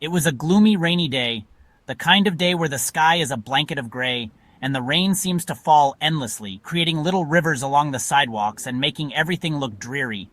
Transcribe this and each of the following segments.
It was a gloomy, rainy day, the kind of day where the sky is a blanket of gray, and the rain seems to fall endlessly, creating little rivers along the sidewalks and making everything look dreary.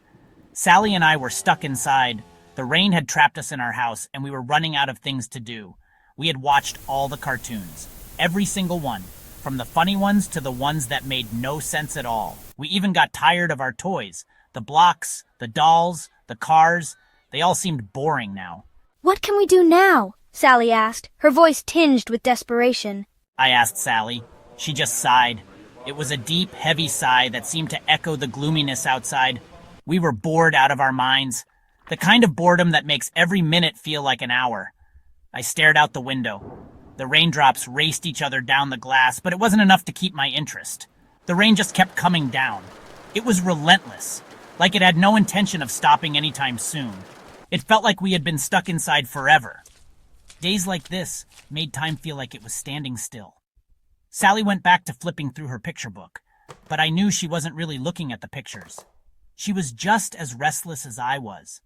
Sally and I were stuck inside. The rain had trapped us in our house, and we were running out of things to do. We had watched all the cartoons, every single one, from the funny ones to the ones that made no sense at all. We even got tired of our toys. The blocks, the dolls, the cars, they all seemed boring now. What can we do now? Sally asked, her voice tinged with desperation. I asked Sally. She just sighed. It was a deep, heavy sigh that seemed to echo the gloominess outside. We were bored out of our minds. The kind of boredom that makes every minute feel like an hour. I stared out the window. The raindrops raced each other down the glass, but it wasn't enough to keep my interest. The rain just kept coming down. It was relentless, like it had no intention of stopping anytime soon. It felt like we had been stuck inside forever. Days like this made time feel like it was standing still. Sally went back to flipping through her picture book, but I knew she wasn't really looking at the pictures. She was just as restless as I was.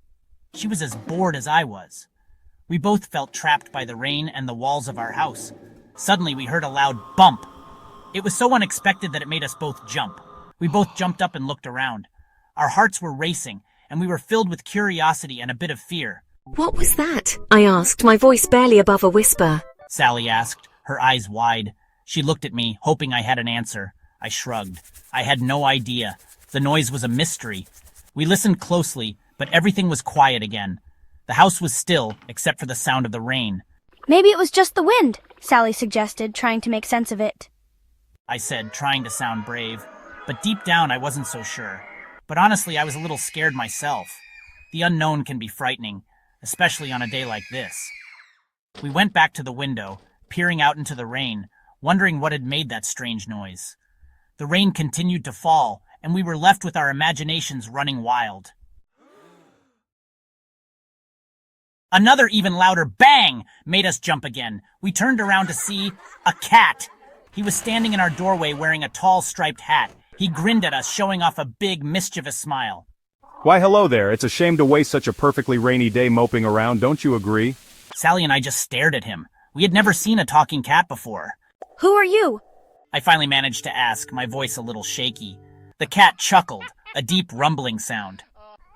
She was as bored as I was. We both felt trapped by the rain and the walls of our house. Suddenly we heard a loud bump. It was so unexpected that it made us both jump. We both jumped up and looked around. Our hearts were racing, and we were filled with curiosity and a bit of fear. "What was that?" I asked, my voice barely above a whisper. Sally asked, her eyes wide. She looked at me, hoping I had an answer. I shrugged. I had no idea. The noise was a mystery. We listened closely, but everything was quiet again. The house was still, except for the sound of the rain. Maybe it was just the wind, Sally suggested, trying to make sense of it. I said, trying to sound brave. But deep down, I wasn't so sure. But honestly, I was a little scared myself. The unknown can be frightening, especially on a day like this. We went back to the window, peering out into the rain, wondering what had made that strange noise. The rain continued to fall, and we were left with our imaginations running wild. Another even louder bang made us jump again. We turned around to see a cat. He was standing in our doorway wearing a tall striped hat. He grinned at us, showing off a big, mischievous smile. Why, hello there. It's a shame to waste such a perfectly rainy day moping around, don't you agree? Sally and I just stared at him. We had never seen a talking cat before. Who are you? I finally managed to ask, my voice a little shaky. The cat chuckled, a deep rumbling sound.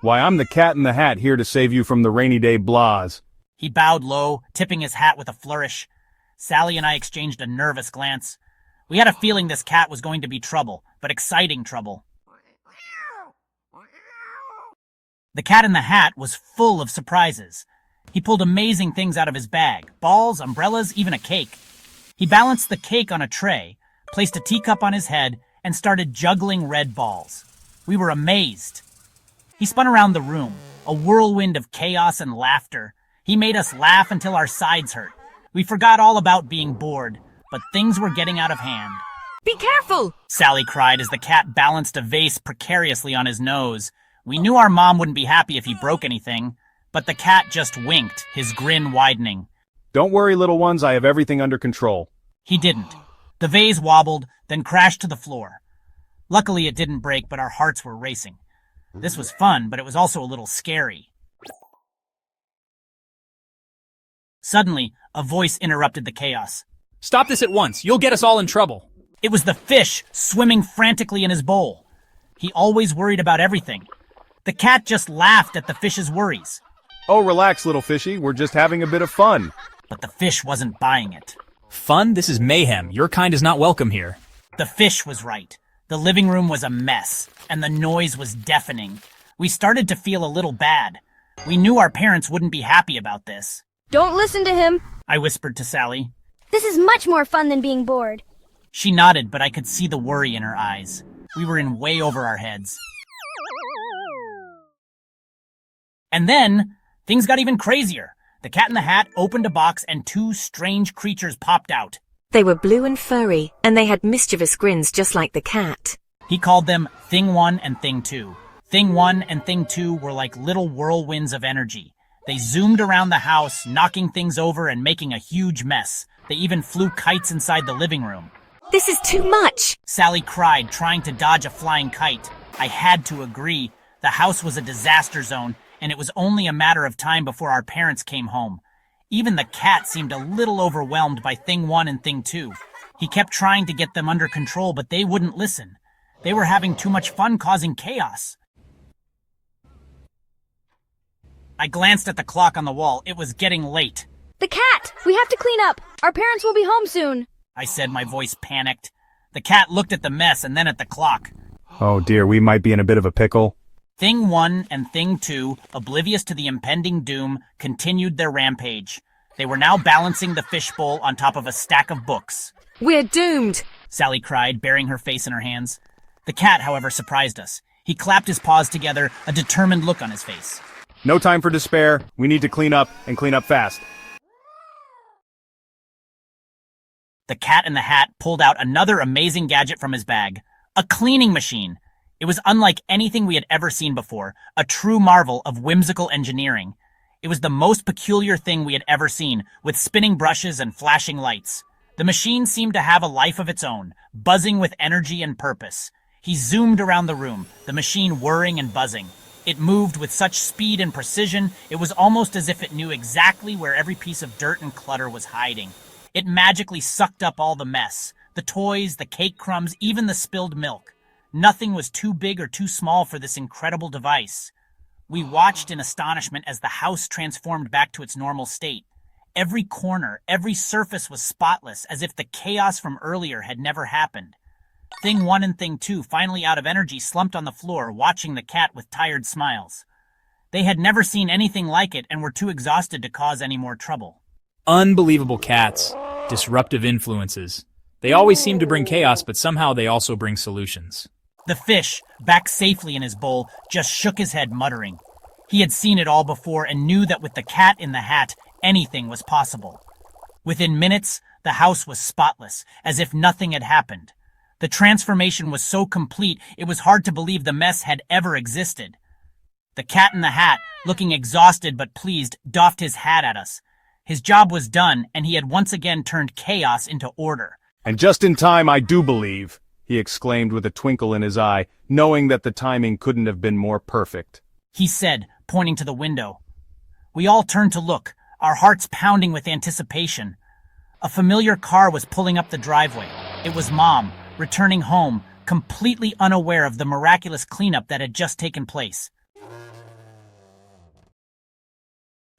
Why, I'm the Cat in the Hat, here to save you from the rainy day blahs. He bowed low, tipping his hat with a flourish. Sally and I exchanged a nervous glance. We had a feeling this cat was going to be trouble, but exciting trouble. The Cat in the Hat was full of surprises. He pulled amazing things out of his bag, balls, umbrellas, even a cake. He balanced the cake on a tray, placed a teacup on his head, and started juggling red balls. We were amazed. He spun around the room, a whirlwind of chaos and laughter. He made us laugh until our sides hurt. We forgot all about being bored, but things were getting out of hand. "Be careful!" Sally cried as the cat balanced a vase precariously on his nose. We knew our mom wouldn't be happy if he broke anything, but the cat just winked, his grin widening. Don't worry, little ones, I have everything under control. He didn't. The vase wobbled, then crashed to the floor. Luckily it didn't break, but our hearts were racing. This was fun, but it was also a little scary. Suddenly, a voice interrupted the chaos. "Stop this at once. You'll get us all in trouble." It was the fish, swimming frantically in his bowl. He always worried about everything. The cat just laughed at the fish's worries. Oh, relax, little fishy, we're just having a bit of fun. But the fish wasn't buying it. "Fun? This is mayhem. Your kind is not welcome here." The fish was right. The living room was a mess, and the noise was deafening. We started to feel a little bad. We knew our parents wouldn't be happy about this. Don't listen to him. I whispered to Sally. This is much more fun than being bored. She nodded, but I could see the worry in her eyes. We were in way over our heads. And then, things got even crazier. The Cat in the Hat opened a box and two strange creatures popped out. They were blue and furry, and they had mischievous grins just like the cat. He called them Thing 1 and Thing 2. Thing 1 and Thing 2 were like little whirlwinds of energy. They zoomed around the house, knocking things over and making a huge mess. They even flew kites inside the living room. "This is too much!" Sally cried, trying to dodge a flying kite. I had to agree. The house was a disaster zone, and it was only a matter of time before our parents came home. Even the cat seemed a little overwhelmed by Thing 1 and Thing 2. He kept trying to get them under control, but they wouldn't listen. They were having too much fun causing chaos. I glanced at the clock on the wall. It was getting late. The cat! We have to clean up. Our parents will be home soon. I said, my voice panicked. The cat looked at the mess and then at the clock. Oh dear, we might be in a bit of a pickle. Thing 1 and Thing 2, oblivious to the impending doom, continued their rampage. They were now balancing the fishbowl on top of a stack of books. We're doomed! Sally cried, burying her face in her hands. The cat, however, surprised us. He clapped his paws together, a determined look on his face. No time for despair. We need to clean up, and clean up fast. The Cat in the Hat pulled out another amazing gadget from his bag. A cleaning machine. It was unlike anything we had ever seen before, a true marvel of whimsical engineering. It was the most peculiar thing we had ever seen, with spinning brushes and flashing lights. The machine seemed to have a life of its own, buzzing with energy and purpose. He zoomed around the room, the machine whirring and buzzing. It moved with such speed and precision, it was almost as if it knew exactly where every piece of dirt and clutter was hiding. It magically sucked up all the mess, the toys, the cake crumbs, even the spilled milk. Nothing was too big or too small for this incredible device. We watched in astonishment as the house transformed back to its normal state. Every corner, every surface was spotless, as if the chaos from earlier had never happened. Thing 1 and Thing 2, finally out of energy, slumped on the floor, watching the cat with tired smiles. They had never seen anything like it and were too exhausted to cause any more trouble. Unbelievable cats. Disruptive influences. They always seem to bring chaos, but somehow they also bring solutions. The fish, back safely in his bowl, just shook his head, muttering. He had seen it all before and knew that with the Cat in the Hat, anything was possible. Within minutes, the house was spotless, as if nothing had happened. The transformation was so complete, it was hard to believe the mess had ever existed. The Cat in the Hat, looking exhausted but pleased, doffed his hat at us. His job was done, and he had once again turned chaos into order. And just in time, I do believe, he exclaimed with a twinkle in his eye, knowing that the timing couldn't have been more perfect. He said, pointing to the window. We all turned to look, our hearts pounding with anticipation. A familiar car was pulling up the driveway. It was Mom, returning home, completely unaware of the miraculous cleanup that had just taken place.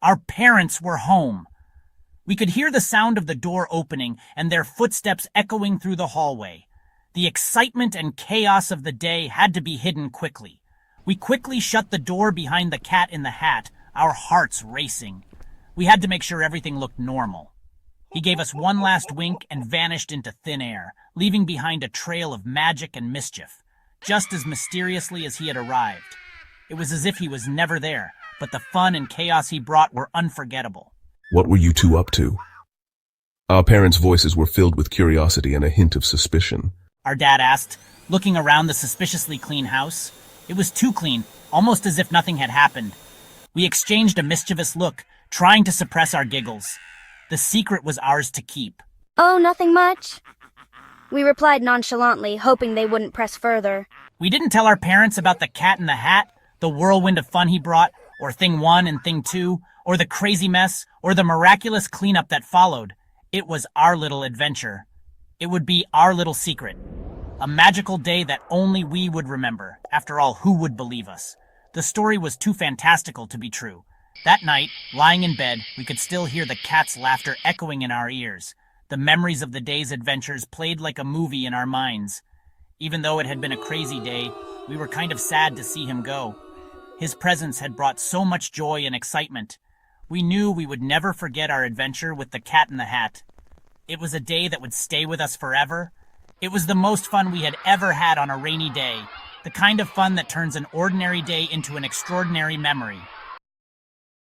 Our parents were home. We could hear the sound of the door opening and their footsteps echoing through the hallway. The excitement and chaos of the day had to be hidden quickly. We quickly shut the door behind the Cat in the Hat, our hearts racing. We had to make sure everything looked normal. He gave us one last wink and vanished into thin air, leaving behind a trail of magic and mischief, just as mysteriously as he had arrived. It was as if he was never there, but the fun and chaos he brought were unforgettable. What were you two up to? Our parents' voices were filled with curiosity and a hint of suspicion. Our dad asked, looking around the suspiciously clean house. It was too clean, almost as if nothing had happened. We exchanged a mischievous look, trying to suppress our giggles. The secret was ours to keep. Oh, nothing much. We replied nonchalantly, hoping they wouldn't press further. We didn't tell our parents about the Cat in the Hat, the whirlwind of fun he brought, or Thing 1 and Thing 2, or the crazy mess, or the miraculous cleanup that followed. It was our little adventure. It would be our little secret. A magical day that only we would remember. After all, who would believe us? The story was too fantastical to be true. That night, lying in bed, we could still hear the cat's laughter echoing in our ears. The memories of the day's adventures played like a movie in our minds. Even though it had been a crazy day, we were kind of sad to see him go. His presence had brought so much joy and excitement. We knew we would never forget our adventure with the Cat in the Hat. It was a day that would stay with us forever. It was the most fun we had ever had on a rainy day, the kind of fun that turns an ordinary day into an extraordinary memory.